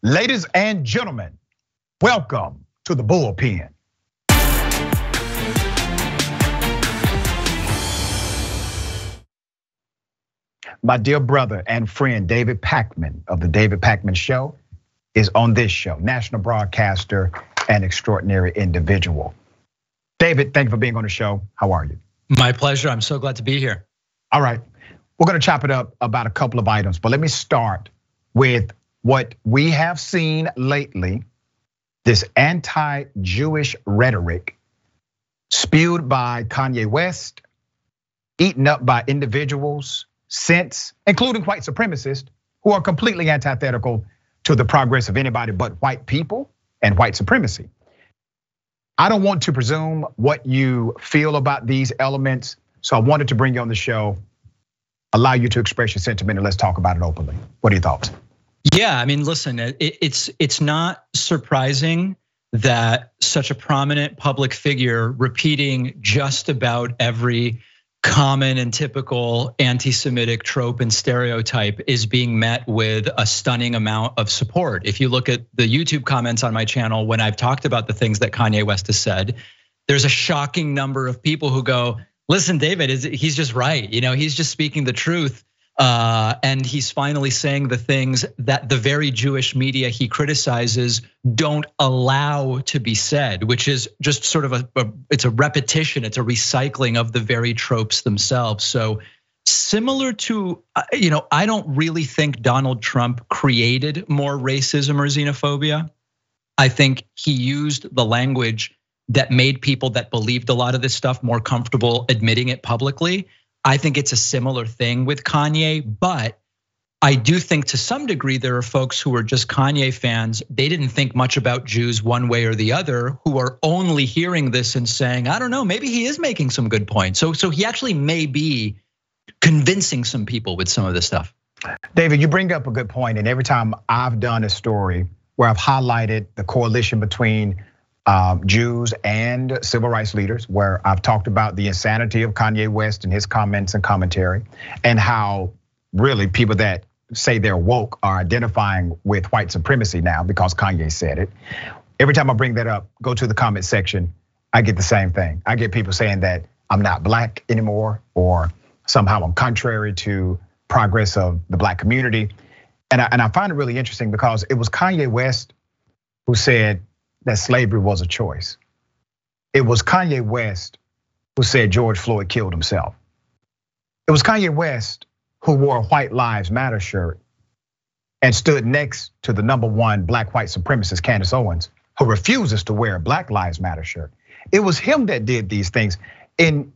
Ladies and gentlemen, welcome to the Bullpen. My dear brother and friend, David Pakman of the David Pakman Show is on this show, national broadcaster and extraordinary individual. David, thank you for being on the show. How are you? My pleasure, I'm so glad to be here. All right, we're gonna chop it up about a couple of items, but let me start with what we have seen lately, this anti-Jewish rhetoric spewed by Kanye West, eaten up by individuals since, including white supremacists who are completely antithetical to the progress of anybody but white people and white supremacy. I don't want to presume what you feel about these elements, so I wanted to bring you on the show, allow you to express your sentiment, and let's talk about it openly. What are your thoughts? Yeah, I mean, listen, it's not surprising that such a prominent public figure repeating just about every common and typical anti-Semitic trope and stereotype is being met with a stunning amount of support. If you look at the YouTube comments on my channel, when I've talked about the things that Kanye West has said, there's a shocking number of people who go, listen, David, he's just right. He's just speaking the truth. And he's finally saying the things that the very Jewish media he criticizes don't allow to be said, which is just sort of it's a repetition, it's a recycling of the very tropes themselves. So similar to, I don't really think Donald Trump created more racism or xenophobia. I think he used the language that made people that believed a lot of this stuff more comfortable admitting it publicly. I think it's a similar thing with Kanye, but I do think to some degree there are folks who are just Kanye fans. They didn't think much about Jews one way or the other, who are only hearing this and saying, I don't know, maybe he is making some good points. So he actually may be convincing some people with some of this stuff. David, you bring up a good point, and every time I've done a story where I've highlighted the coalition between Jews and civil rights leaders, where I've talked about the insanity of Kanye West and his comments and commentary, and how really people that say they're woke are identifying with white supremacy now because Kanye said it. Every time I bring that up, go to the comment section, I get the same thing. I get people saying that I'm not black anymore, or somehow I'm contrary to progress of the black community. And I find it really interesting because it was Kanye West who said that slavery was a choice. It was Kanye West who said George Floyd killed himself. It was Kanye West who wore a White Lives Matter shirt and stood next to the #1 black white supremacist, Candace Owens, who refuses to wear a Black Lives Matter shirt. It was him that did these things in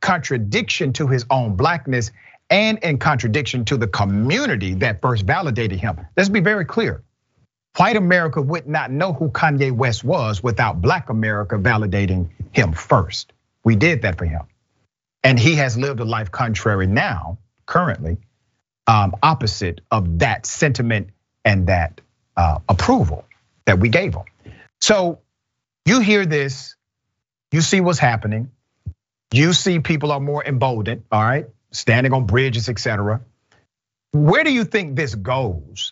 contradiction to his own blackness and in contradiction to the community that first validated him. Let's be very clear. White America would not know who Kanye West was without Black America validating him first. We did that for him. And he has lived a life contrary now, currently, opposite of that sentiment and that approval that we gave him. So you hear this, you see what's happening. You see people are more emboldened, all right? Standing on bridges, etc. Where do you think this goes?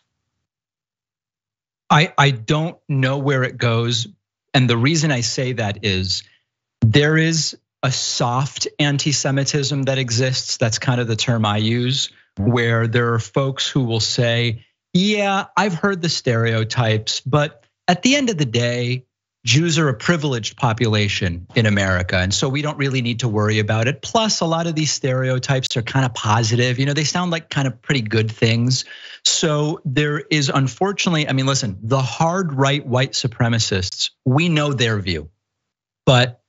I don't know where it goes. And the reason I say that is there is a soft anti-Semitism that exists. That's kind of the term I use, where there are folks who will say, yeah, I've heard the stereotypes, but at the end of the day, Jews are a privileged population in America, and so we don't really need to worry about it. Plus, a lot of these stereotypes are kind of positive. They sound like kind of pretty good things. So there is, unfortunately, I mean, listen, the hard right white supremacists, we know their view, but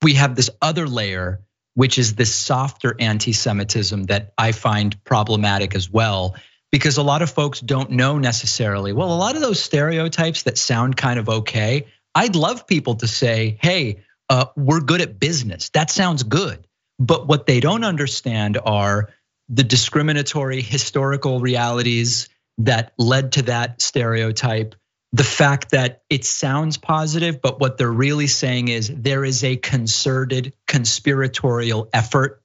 we have this other layer, which is this softer anti-Semitism that I find problematic as well. Because a lot of folks don't know necessarily, well, a lot of those stereotypes that sound kind of okay, I'd love people to say, hey, we're good at business. That sounds good. But what they don't understand are the discriminatory historical realities that led to that stereotype. The fact that it sounds positive, but what they're really saying is there is a concerted conspiratorial effort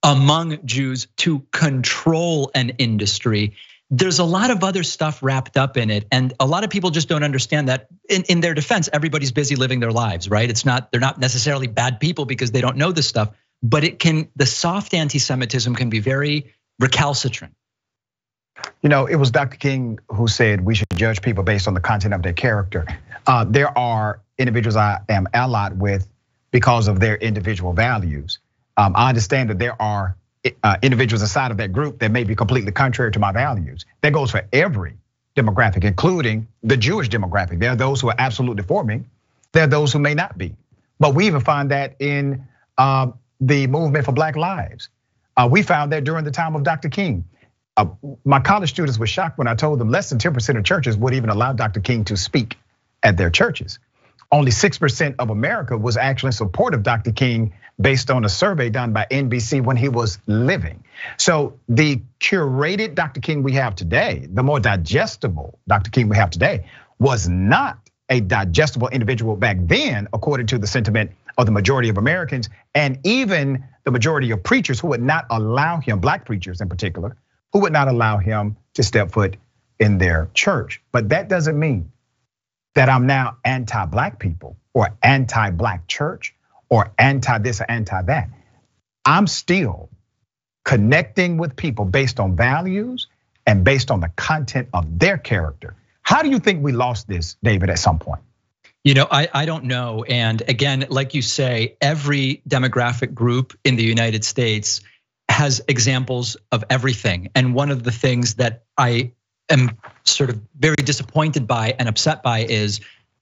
among Jews to control an industry there's a lot of other stuff wrapped up in it. And a lot of people just don't understand that. In their defense, everybody's busy living their lives, right? They're not necessarily bad people because they don't know this stuff, but the soft anti-Semitism can be very recalcitrant. It was Dr. King who said we should judge people based on the content of their character. There are individuals I am allied with because of their individual values. I understand that there are individuals inside of that group that may be completely contrary to my values. That goes for every demographic, including the Jewish demographic. There are those who are absolutely for me. There are those who may not be. But we even find that in the movement for Black Lives. We found that during the time of Dr. King. My college students were shocked when I told them less than 10% of churches would even allow Dr. King to speak at their churches. Only 6% of America was actually in support of Dr. King based on a survey done by NBC when he was living. So the curated Dr. King we have today, the more digestible Dr. King we have today, was not a digestible individual back then, according to the sentiment of the majority of Americans, and even the majority of preachers who would not allow him, Black preachers in particular, who would not allow him to step foot in their church. But that doesn't mean that I'm now anti-Black people or anti-Black church or anti this or anti that. I'm still connecting with people based on values and based on the content of their character. How do you think we lost this, David, at some point? I don't know. And again, like you say, every demographic group in the United States has examples of everything. And one of the things that I am sort of very disappointed by and upset by is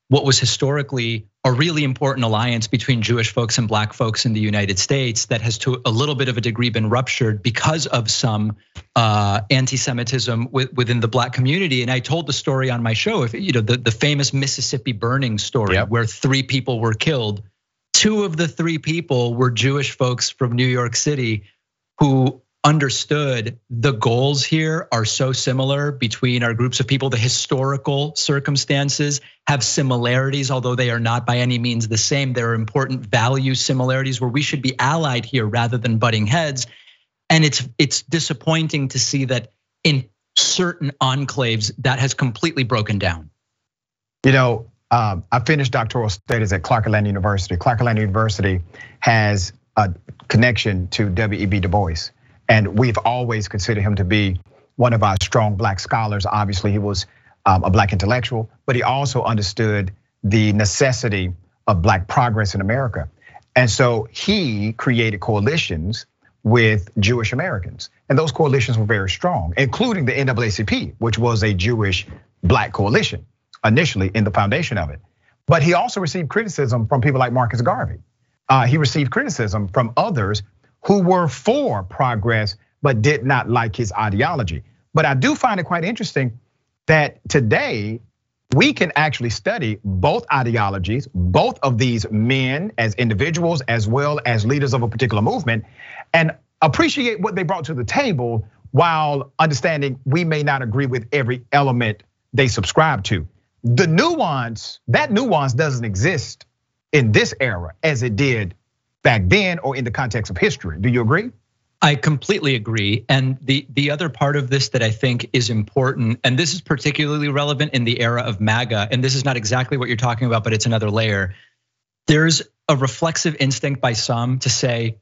what was historically a really important alliance between Jewish folks and Black folks in the United States that has to a little bit of a degree been ruptured because of some anti-Semitism within the Black community. And I told the story on my show, the famous Mississippi burning story, where 3 people were killed. 2 of the 3 people were Jewish folks from New York City who understood the goals here are so similar between our groups of people. The historical circumstances have similarities, although they are not by any means the same. There are important value similarities where we should be allied here rather than butting heads. And it's disappointing to see that in certain enclaves that has completely broken down. I finished doctoral studies at Clark Atlanta University. Clark Atlanta University has a connection to W.E.B. Du Bois. And we've always considered him to be one of our strong Black scholars. Obviously, he was a Black intellectual, but he also understood the necessity of Black progress in America. And so he created coalitions with Jewish Americans. And those coalitions were very strong, including the NAACP, which was a Jewish Black coalition initially in the foundation of it. But he also received criticism from people like Marcus Garvey. He received criticism from others who were for progress, but did not like his ideology. But I do find it quite interesting that today we can actually study both ideologies, both of these men as individuals, as well as leaders of a particular movement, and appreciate what they brought to the table while understanding we may not agree with every element they subscribe to. The nuance, that nuance doesn't exist in this era as it did back then or in the context of history. Do you agree? I completely agree. And the other part of this that I think is important, and this is particularly relevant in the era of MAGA, and this is not exactly what you're talking about, but it's another layer. There's a reflexive instinct by some to say,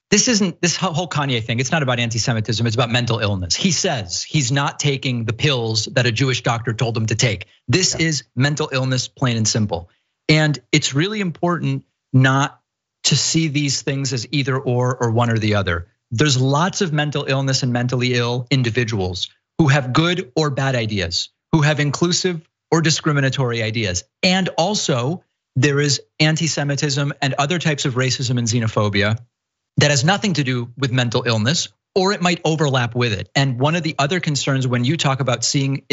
this whole Kanye thing, it's not about anti-Semitism, it's about mental illness. He says he's not taking the pills that a Jewish doctor told him to take. This is mental illness, plain and simple. And it's really important not to see these things as either or one or the other. There's lots of mental illness and mentally ill individuals who have good or bad ideas, who have inclusive or discriminatory ideas. And also there is anti-Semitism and other types of racism and xenophobia that has nothing to do with mental illness, or it might overlap with it. And one of the other concerns when you talk about seeing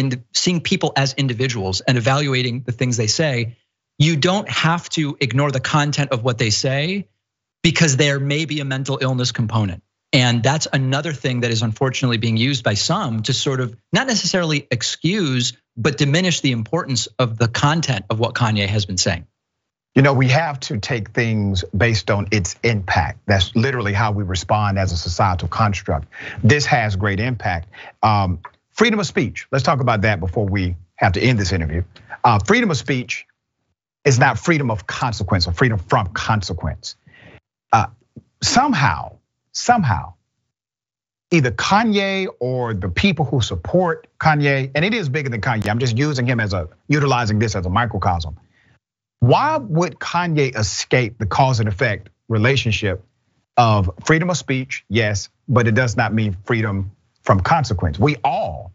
people as individuals and evaluating the things they say, you don't have to ignore the content of what they say because there may be a mental illness component. And that's another thing that is unfortunately being used by some to sort of not necessarily excuse, but diminish the importance of the content of what Kanye has been saying. We have to take things based on its impact. That's literally how we respond as a societal construct. This has great impact. freedom of speech. Let's talk about that before we have to end this interview. Freedom of speech is not freedom of consequence or freedom from consequence. Somehow, either Kanye or the people who support Kanye, and it is bigger than Kanye, I'm just utilizing this as a microcosm. Why would Kanye escape the cause and effect relationship of freedom of speech? Yes, but it does not mean freedom from consequence. We all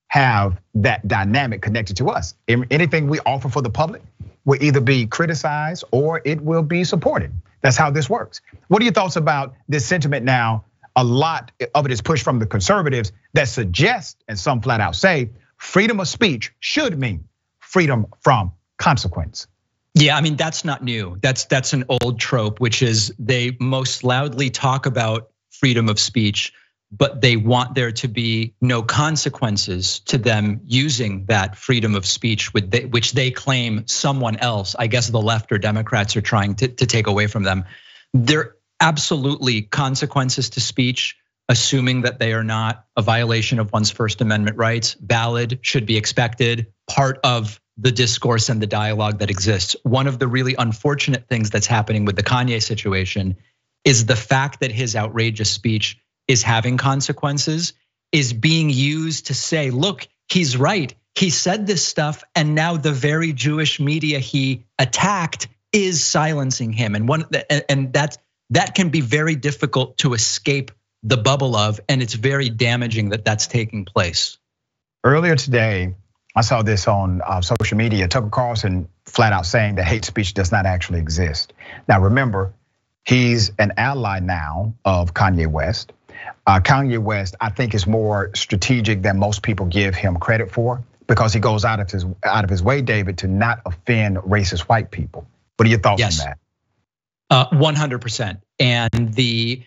have that dynamic connected to us. Anything we offer for the public will either be criticized or it will be supported. That's how this works. What are your thoughts about this sentiment now? A lot of it is pushed from the conservatives that suggest, and some flat out say, freedom of speech should mean freedom from consequence. Yeah, I mean, that's not new. That's an old trope, which is they most loudly talk about freedom of speech, but they want there to be no consequences to them using that freedom of speech, which they claim someone else, I guess the left or Democrats, are trying to take away from them. There are absolutely consequences to speech, assuming that they are not a violation of one's First Amendment rights, valid, should be expected, part of the discourse and the dialogue that exists. One of the really unfortunate things that's happening with the Kanye situation is the fact that his outrageous speech is having consequences, is being used to say, look, he's right. He said this stuff, and now the very Jewish media he attacked is silencing him. And that can be very difficult to escape the bubble of, and it's very damaging that that's taking place. Earlier today, I saw this on social media, Tucker Carlson flat out saying that hate speech does not actually exist. Now remember, he's an ally now of Kanye West. Kanye West, I think, is more strategic than most people give him credit for, because he goes out of his way, David, to not offend racist white people. What are your thoughts on that? 100%. And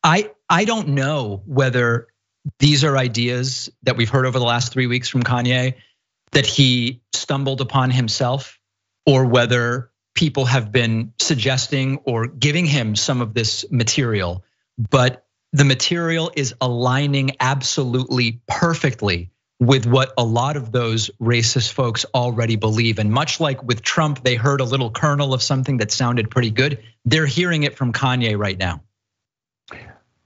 I don't know whether these are ideas that we've heard over the last 3 weeks from Kanye that he stumbled upon himself, or whether people have been suggesting or giving him some of this material. But the material is aligning absolutely perfectly with what a lot of those racist folks already believe. And much like with Trump, they heard a little kernel of something that sounded pretty good. They're hearing it from Kanye right now.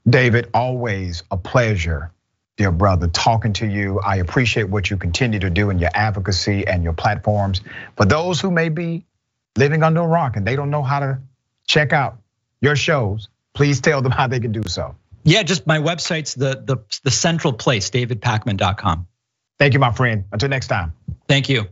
David, always a pleasure, dear brother, talking to you. I appreciate what you continue to do in your advocacy and your platforms. For those who may be living under a rock and they don't know how to check out your shows, please tell them how they can do so. Yeah, just my website's the central place, davidpakman.com. Thank you, my friend. Until next time. Thank you.